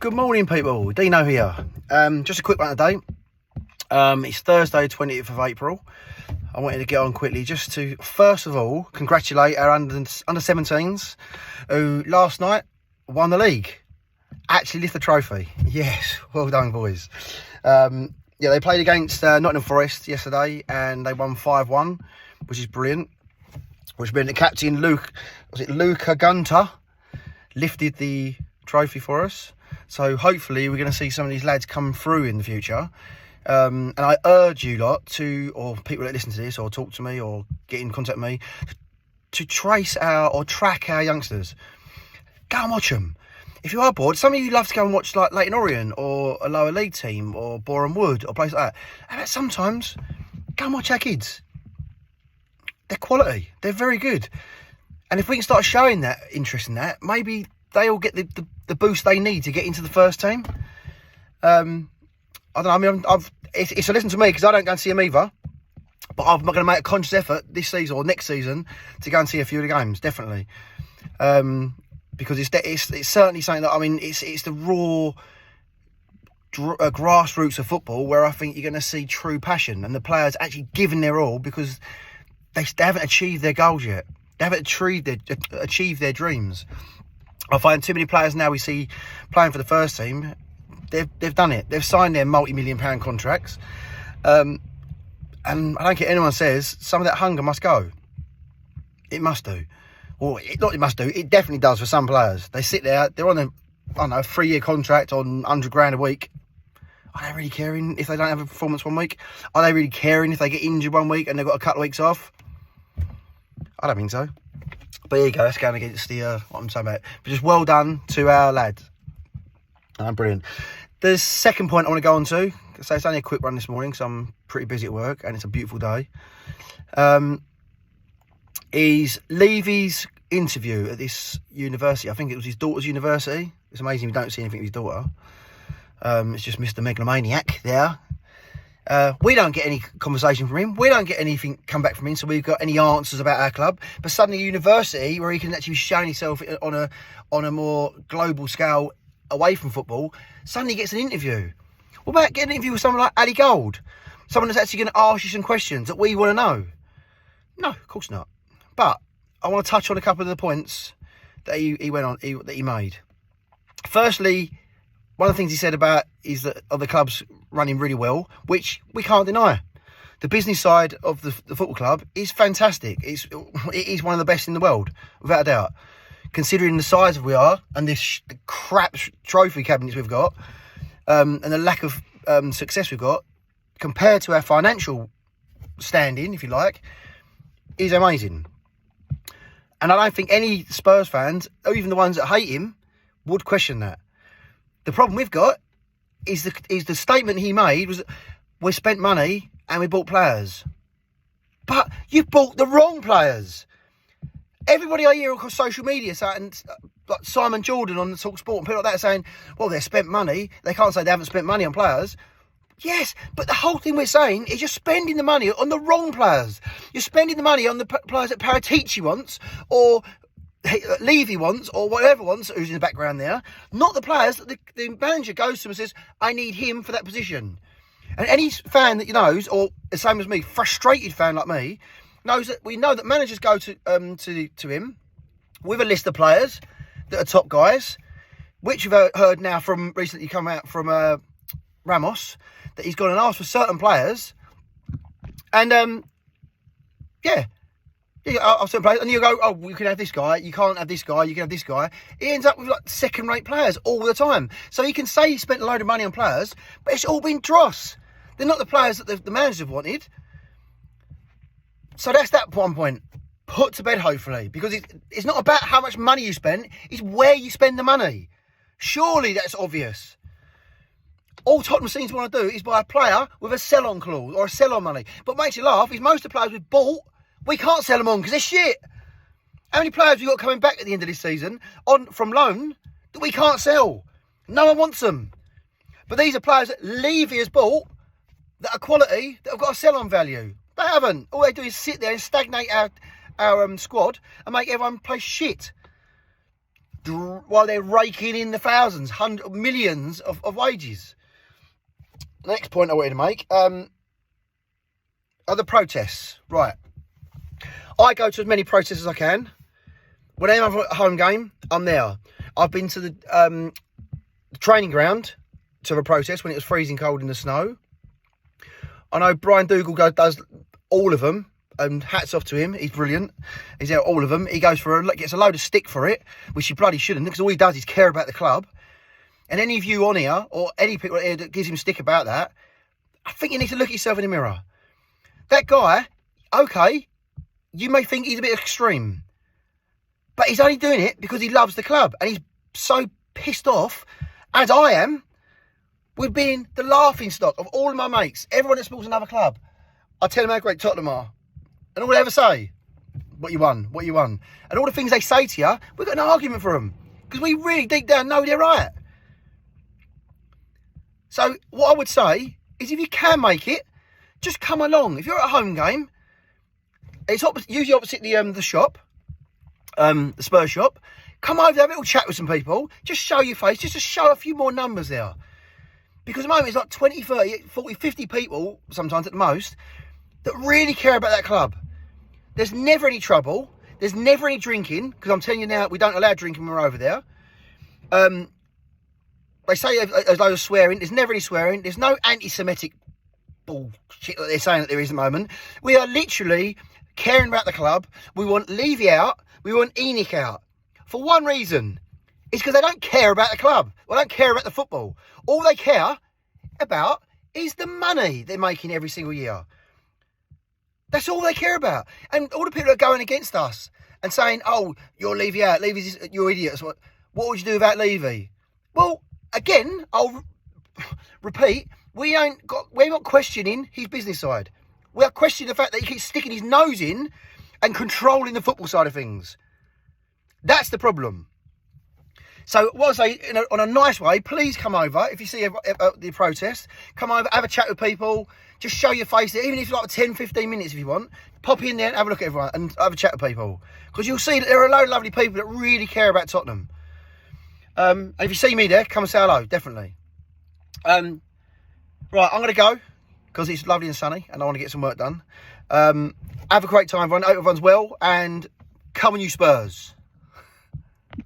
Good morning, people. Dino here. Just a quick one today. It's Thursday, 20th of April. I wanted to get on quickly just to, first of all, congratulate our under 17's who last night won the league. Actually lift the trophy. Yes, well done, boys. They played against Nottingham Forest yesterday and they won 5-1, which is brilliant. Which meant the captain, Luca Gunter, lifted the trophy for us. So hopefully we're going to see some of these lads come through in the future. And I urge you lot to, or people that listen to this or talk to me or get in contact with me, to track our youngsters. Go and watch them. If you are bored, some of you love to go and watch like Leyton Orient or a lower league team or Boreham Wood or places like that. And sometimes go and watch our kids. They're quality. They're very good. And if we can start showing that interest in that, maybe they'll get the boost they need to get into the first team. I don't know. I mean, it's a lesson to me because I don't go and see them either. But I'm going to make a conscious effort this season or next season to go and see a few of the games, definitely. Because it's certainly something that, I mean, it's the raw grassroots of football where I think you're going to see true passion and the players actually giving their all because they haven't achieved their goals yet. They haven't achieved their dreams. I find too many players now we see playing for the first team, they've done it. They've signed their multi-million-pound contracts. And I don't care anyone says, some of that hunger must go. It must do. Or it must do, it definitely does for some players. They sit there, they're on a 3-year contract on 100 grand a week. Are they really caring if they don't have a performance one week? Are they really caring if they get injured one week and they've got a couple of weeks off? I don't think so. But here you go, that's going against what I'm talking about. But just well done to our lads. Brilliant. The second point I want to go on to, so it's only a quick one this morning because I'm pretty busy at work and it's a beautiful day, is Levy's interview at this university. I think it was his daughter's university. It's amazing we don't see anything of his daughter. It's just Mr. Megalomaniac there. We don't get any conversation from him. We don't get anything come back from him, so we've got any answers about our club. But suddenly university, where he can actually be showing himself on a more global scale away from football, suddenly gets an interview. What about getting an interview with someone like Ali Gold? Someone that's actually going to ask you some questions that we want to know? No, of course not. But I want to touch on a couple of the points that he made. Firstly, one of the things he said about is that the club's running really well, which we can't deny. The business side of the football club is fantastic. It is one of the best in the world, without a doubt. Considering the size we are and this crap trophy cabinets we've got, and the lack of success we've got, compared to our financial standing, if you like, is amazing. And I don't think any Spurs fans, or even the ones that hate him, would question that. The problem we've got is the statement he made was that we spent money and we bought players. But you've bought the wrong players. Everybody I hear across social media saying, like Simon Jordan on the Talk Sport and people like that saying, well, they've spent money. They can't say they haven't spent money on players. Yes, but the whole thing we're saying is you're spending the money on the wrong players. You're spending the money on the players that Paratici wants or Levy wants or whatever wants, who's in the background there, not the players that the manager goes to and says, I need him for that position. And any fan that knows, or the same as me, frustrated fan like me, knows that we know that managers go to him with a list of players that are top guys, which we've heard now from recently come out from Ramos, that he's gone and asked for certain players, and I'll certain players, and you go, oh, you can have this guy, you can't have this guy, you can have this guy. He ends up with like second-rate players all the time. So he can say he spent a load of money on players, but it's all been dross. They're not the players that the managers have wanted. So that's that one point. Put to bed, hopefully, because it's not about how much money you spend, it's where you spend the money. Surely that's obvious. All Tottenham seems to want to do is buy a player with a sell-on clause or a sell-on money. But what makes you laugh is most of the players we've bought, we can't sell them on because they're shit. How many players have you got coming back at the end of this season from loan that we can't sell? No one wants them. But these are players that Levy has bought that are quality, that have got a sell-on value. They haven't. All they do is sit there and stagnate our squad and make everyone play shit. while they're raking in the thousands, millions of wages. Next point I wanted to make are the protests. Right. I go to as many protests as I can. When I have a home game, I'm there. I've been to the training ground to a protest when it was freezing cold in the snow. I know Brian Dougal does all of them, and hats off to him. He's brilliant. He's out all of them. He goes gets a load of stick for it, which he bloody shouldn't, because all he does is care about the club. And any of you on here, or any people here that gives him stick about that, I think you need to look at yourself in the mirror. That guy, okay, you may think he's a bit extreme, but he's only doing it because he loves the club, and he's so pissed off, as I am, with being the laughing stock of all of my mates, everyone that supports another club. I tell them how great Tottenham are, and all they ever say, what you won, and all the things they say to you, we've got an argument for them, because we really deep down know they're right. So what I would say is, if you can make it, just come along. If you're at a home game, it's usually opposite the shop, the Spurs shop. Come over, have a little chat with some people. Just show your face, just to show a few more numbers there. Because at the moment, it's like 20, 30, 40, 50 people, sometimes at the most, that really care about that club. There's never any trouble. There's never any drinking, because I'm telling you now, we don't allow drinking when we're over there. They say there's loads of swearing. There's never any swearing. There's no anti-Semitic bullshit that they're saying that there is at the moment. We are literally caring about the club. We want Levy out. We want Enoch out. For one reason. It's because they don't care about the club. They don't care about the football. All they care about is the money they're making every single year. That's all they care about. And all the people that are going against us and saying, oh, you're Levy out. You're idiots. What would you do without Levy? Well, again, I'll repeat, we ain't not questioning his business side. We are questioning the fact that he keeps sticking his nose in and controlling the football side of things. That's the problem. So what I say, on a nice way, please come over. If you see the protest, come over, have a chat with people. Just show your face there, even if it's like 10, 15 minutes if you want. Pop in there and have a look at everyone and have a chat with people. Because you'll see that there are a load of lovely people that really care about Tottenham. And if you see me there, come and say hello, definitely. Right, I'm going to go, because it's lovely and sunny, and I want to get some work done. Have a great time, everyone. I hope everyone's well, and come on you Spurs.